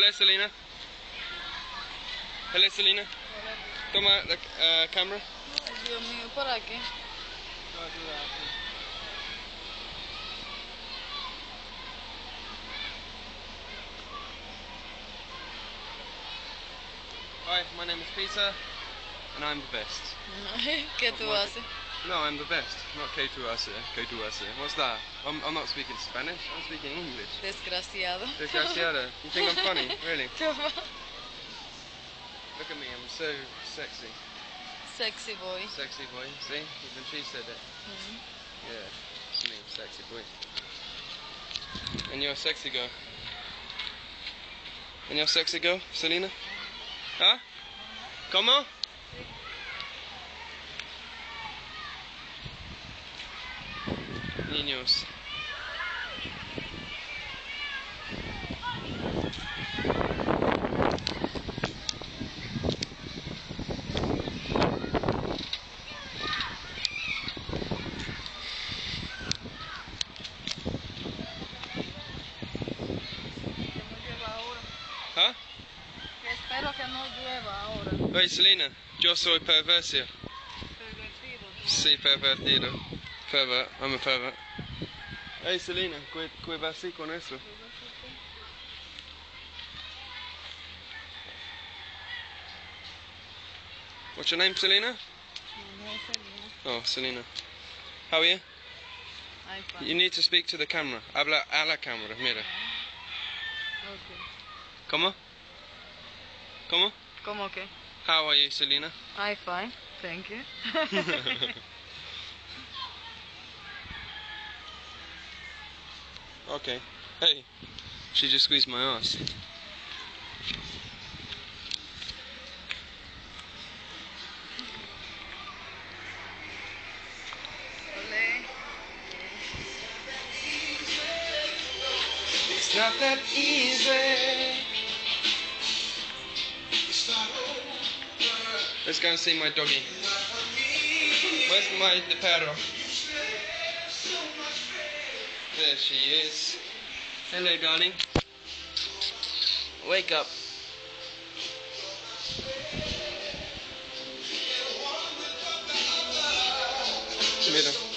Hello, Selena. Hello, Selena. Toma la camera. Ay, Dios mío, ¿para qué? Hi, my name is Peter, and I'm the best. ¿Qué tú haces? No, I'm the best. Not que tú haces. What's that? I'm not speaking Spanish. I'm speaking English. Desgraciado. Desgraciada. You think I'm funny? Really? Toma. Look at me. I'm so sexy. Sexy boy. Sexy boy. See? Even she said it. Yeah. It's me, sexy boy. And you're a sexy girl. And you're a sexy girl, Selena? Huh? ¿Cómo? Niños. ¿Ah? Espero que no llueva ahora. Oye, Selena, yo soy perverso. Pervertido. Sí, pervertido. Pervert, I'm a pervert. Hey, Selena, ¿qué va así con eso? What's your name, Selena? Oh, Selena. How are you? I'm fine. You need to speak to the camera. Habla a la cámara, mira. Okay. ¿Cómo? ¿Cómo? ¿Cómo que? How are you, Selena? I'm fine. Thank you. Okay. Hey, she just squeezed my ass. Olé. It's not that easy. Let's go and see my doggy. Where's the perro? There she is. Hello, darling. Wake up. Mira.